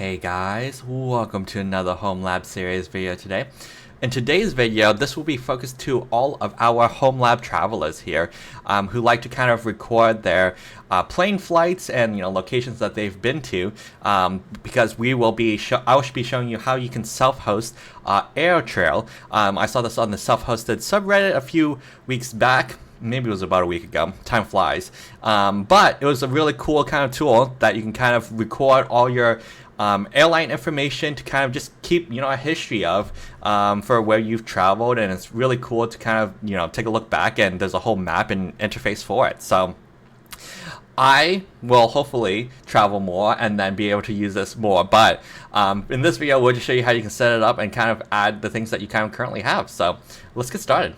Hey guys, welcome to another Homelab Series video today. In today's video, this will be focused to all of our Homelab travelers here who like to kind of record their plane flights and locations that they've been to, because I will be showing you how you can self-host AirTrail. I saw this on the self-hosted subreddit a few weeks back. Maybe it was about a week ago. Time flies. But it was a really cool kind of tool that you can kind of record all your airline information to kind of just keep a history of for where you've traveled, and it's really cool to kind of take a look back, and there's a whole map and interface for it. So I will hopefully travel more and then be able to use this more, but in this video we'll just show you how you can set it up and kind of add the things that you kind of currently have. So let's get started.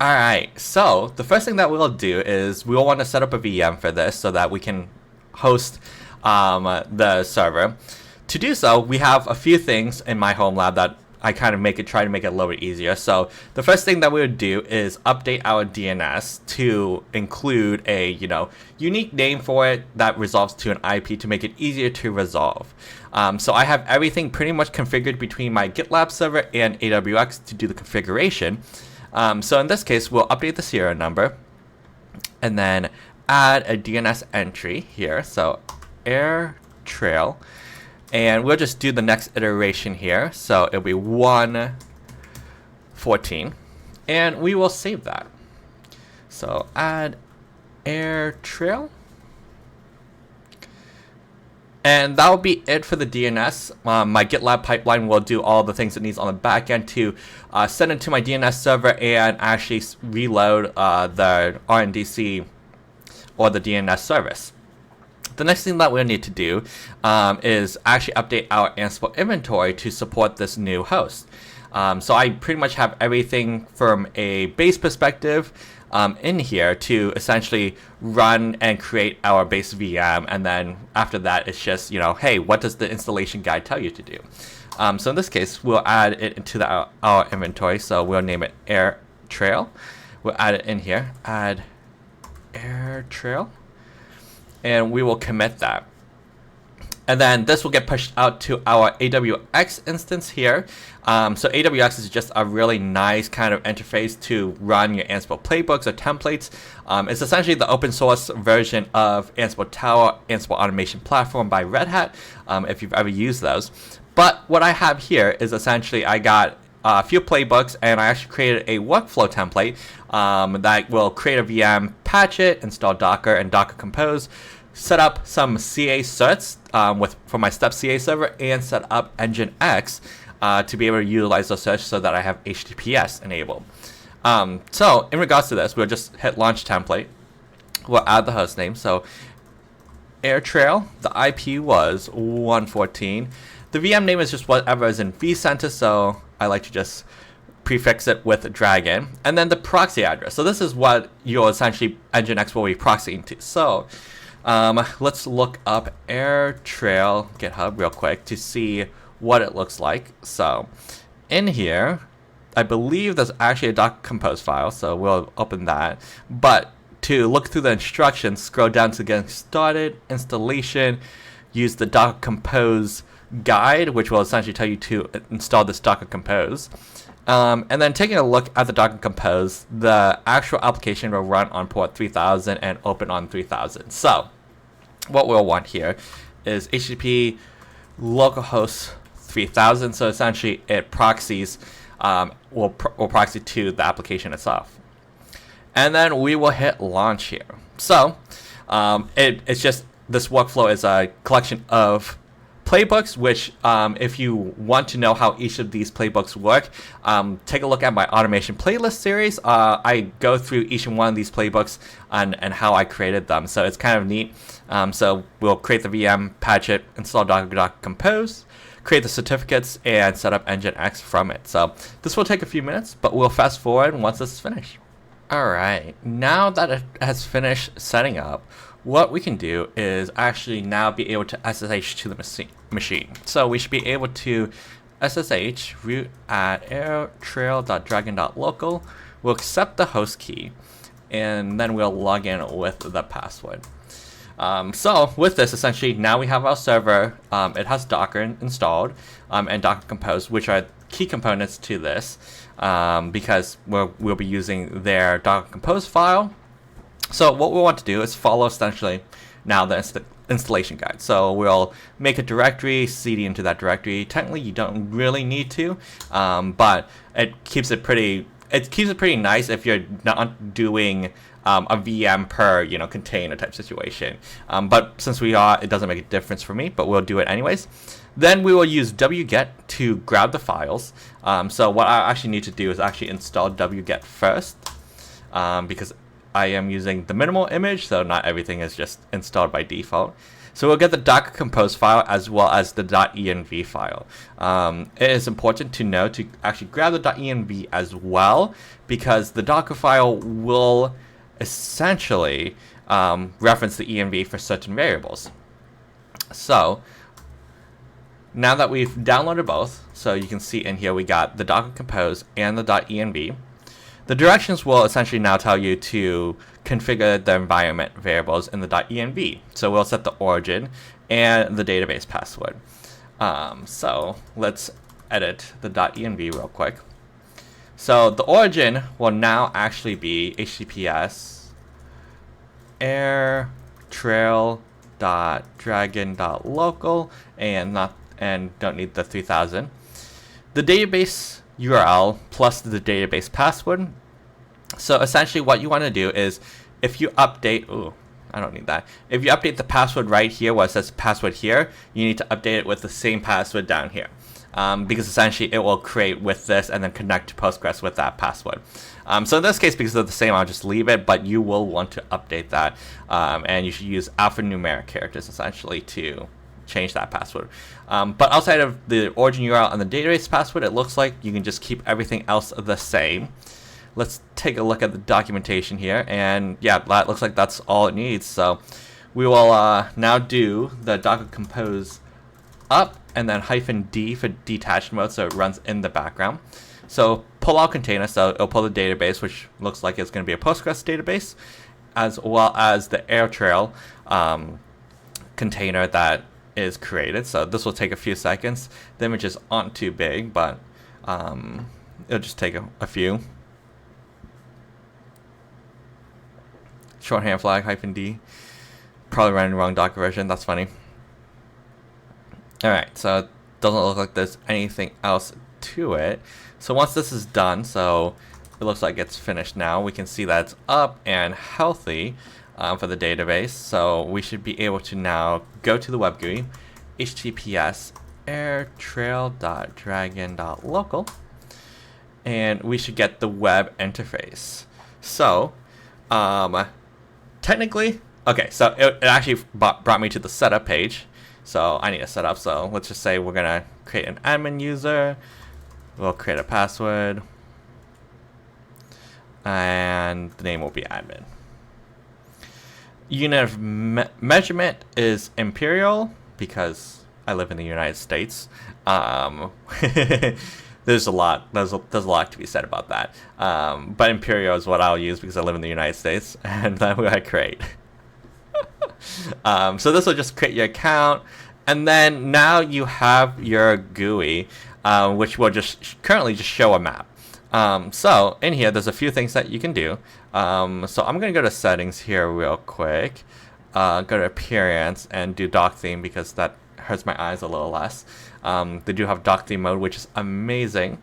Alright, so the first thing that we'll do is we'll want to set up a VM for this so that we can host the server. To do so, we have a few things in my home lab that I kind of try to make it a little bit easier. So the first thing that we would do is update our DNS to include a unique name for it that resolves to an IP to make it easier to resolve. So I have everything pretty much configured between my GitLab server and AWX to do the configuration. So in this case, we'll update the serial number and then add a DNS entry here. So AirTrail, and we'll just do the next iteration here. So it'll be 114, and we will save that. So add AirTrail. And that will be it for the DNS. My GitLab pipeline will do all the things it needs on the back end to send it to my DNS server and actually reload the RNDC or the DNS service. The next thing that we'll need to do is actually update our Ansible inventory to support this new host. So I pretty much have everything from a base perspective in here to essentially run and create our base VM, and then after that it's just hey, what does the installation guide tell you to do? So in this case we'll add it into our inventory, so we'll name it AirTrail. We'll add it in here, add AirTrail, and we will commit that. And then this will get pushed out to our AWX instance here. So AWX is just a really nice kind of interface to run your Ansible playbooks or templates. It's essentially the open source version of Ansible Tower, Ansible Automation Platform by Red Hat, if you've ever used those. But what I have here is essentially I got a few playbooks, and I actually created a workflow template that will create a VM, patch it, install Docker and Docker Compose, set up some CA certs for my step CA server, and set up Nginx to be able to utilize those certs so that I have HTTPS enabled. So in regards to this, we'll just hit launch template. We'll add the host name. So AirTrail, the IP was 114. The VM name is just whatever is in vCenter, so I like to just prefix it with Dragon. And then the proxy address. So this is what you'll essentially Nginx will be proxying to. So let's look up AirTrail GitHub real quick to see what it looks like. So in here, I believe there's actually a Docker Compose file, so we'll open that. But to look through the instructions, scroll down to getting started, installation, use the Docker Compose guide, which will essentially tell you to install this Docker Compose. And then taking a look at the Docker Compose, the actual application will run on port 3000 and open on 3000. So what we'll want here is HTTP localhost 3000. So essentially it proxies, will proxy to the application itself. And then we will hit launch here. So it's just, this workflow is a collection of playbooks, which if you want to know how each of these playbooks work, take a look at my automation playlist series. I go through each one of these playbooks and how I created them, so it's kind of neat. So we'll create the VM, patch it, install Docker Compose, create the certificates, and set up Nginx from it. So this will take a few minutes, but we'll fast forward once this is finished. Alright, now that it has finished setting up, what we can do is actually now be able to SSH to the machine. So we should be able to SSH root at airtrail.dragon.local. We'll accept the host key, and then we'll log in with the password. So with this, essentially, now we have our server. It has Docker installed and Docker Compose, which are key components to this because we'll be using their Docker Compose file. So what we want to do is follow essentially now the installation guide. So we'll make a directory, cd into that directory. Technically, you don't really need to, but it keeps it pretty nice if you're not doing a VM per container type situation. But since we are, it doesn't make a difference for me, but we'll do it anyways. Then we will use wget to grab the files. So what I actually need to do is actually install wget first, because I am using the minimal image, so not everything is just installed by default. So we'll get the Docker Compose file as well as the .env file. It is important to know to actually grab the .env as well, because the Docker file will essentially reference the env for certain variables. So now that we've downloaded both, so you can see in here we got the Docker Compose and the .env. The directions will essentially now tell you to configure the environment variables in the .env. So we'll set the origin and the database password. So let's edit the .env real quick. So the origin will now actually be HTTPS AirTrail.dragon.local and don't need the 3000. The database URL plus the database password. So essentially what you want to do is if you update, I don't need that. If you update the password right here where it says password here, you need to update it with the same password down here. Because essentially it will create with this and then connect to Postgres with that password. So in this case, because they're the same, I'll just leave it, but you will want to update that. And you should use alphanumeric characters essentially to change that password. But outside of the origin URL and the database password, it looks like you can just keep everything else the same. Let's take a look at the documentation here, and yeah, that looks like that's all it needs. So we will now do the Docker Compose up and then -d for detached mode, so it runs in the background. So pull out container, so it'll pull the database, which looks like it's going to be a Postgres database, as well as the AirTrail container that is created. So this will take a few seconds. The images aren't too big, but it'll just take a few. Shorthand flag -d. Probably running the wrong Docker version. That's funny. Alright, so it doesn't look like there's anything else to it. So once this is done, so it looks like it's finished now, we can see that it's up and healthy for the database. So we should be able to now go to the web GUI, HTTPS airtrail.dragon.local, and we should get the web interface. So technically, okay, so it actually brought me to the setup page. So I need a setup. So let's just say we're gonna create an admin user. We'll create a password, and the name will be admin. Unit of measurement is imperial because I live in the United States. There's a lot to be said about that. But imperial is what I'll use because I live in the United States, and then I create. So this will just create your account, and then now you have your GUI, which will just currently just show a map. So in here, there's a few things that you can do. So I'm gonna go to settings here real quick. Go to appearance and do dock theme because that hurts my eyes a little less. They do have dock theme mode, which is amazing.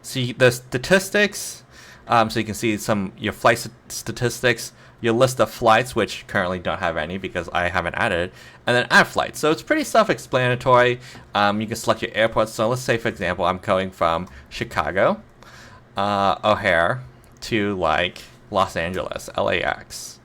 See the statistics. So you can see your flight statistics, your list of flights, which currently don't have any because I haven't added, and then add flights. So it's pretty self-explanatory. You can select your airports. So let's say, for example, I'm going from Chicago, O'Hare, to like Los Angeles, LAX.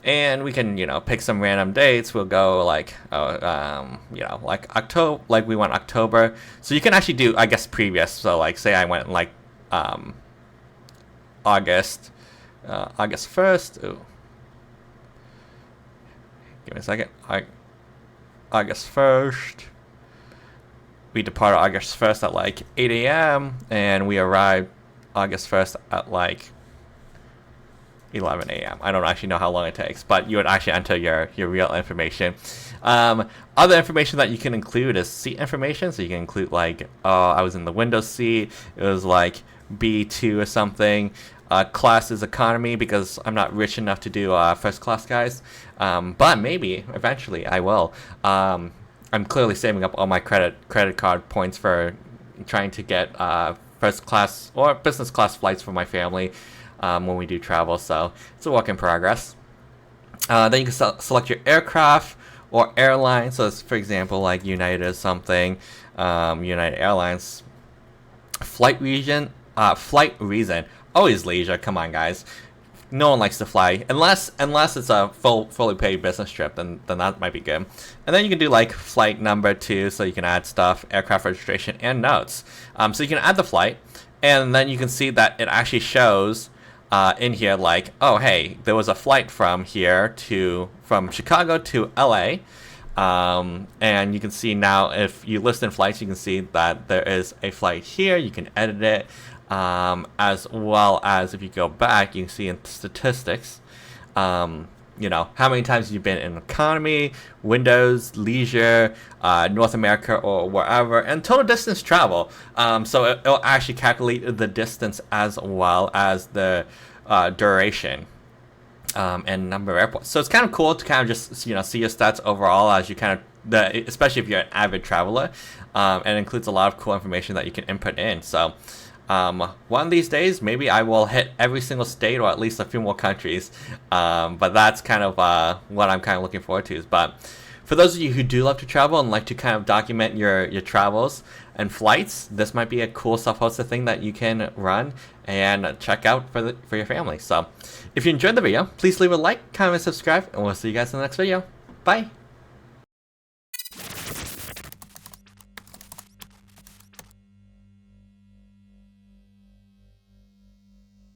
And we can, pick some random dates. We'll go like, like October, like we went October. So you can actually do, I guess, previous. So like, say I went like August 1st. Ooh. Give me a second. August 1st. We departed August 1st at like 8 a.m. and we arrived August 1st at like 11 a.m. I don't actually know how long it takes, but you would actually enter your real information. Other information that you can include is seat information. So you can include like, I was in the window seat. It was like B2 or something. Class is economy because I'm not rich enough to do first class, guys. But maybe eventually I will. I'm clearly saving up all my credit card points for trying to get first class or business class flights for my family when we do travel. So it's a work in progress. Then you can select your aircraft or airline. So it's, for example, like United or something. United Airlines. Flight reason. Always leisure. Come on, guys. No one likes to fly unless it's a fully paid business trip. Then that might be good. And then you can do like flight number too, so you can add stuff, aircraft registration, and notes. So you can add the flight, and then you can see that it actually shows in here like, oh hey, there was a flight from Chicago to LA. And you can see now if you list in flights, you can see that there is a flight here. You can edit it. As well as if you go back, you can see in statistics, you know, how many times you've been in economy, windows, leisure, North America or wherever, and total distance travel. So it'll actually calculate the distance as well as the duration. And number of airports. So it's kind of cool to kind of just, you know, see your stats overall as you kind of, especially if you're an avid traveler, and it includes a lot of cool information that you can input in. So one of these days, maybe I will hit every single state or at least a few more countries. But that's kind of what I'm kind of looking forward to. But for those of you who do love to travel and like to kind of document your travels and flights, this might be a cool self-hosted thing that you can run and check out for your family. So if you enjoyed the video, please leave a like, comment, and subscribe, and we'll see you guys in the next video. Bye!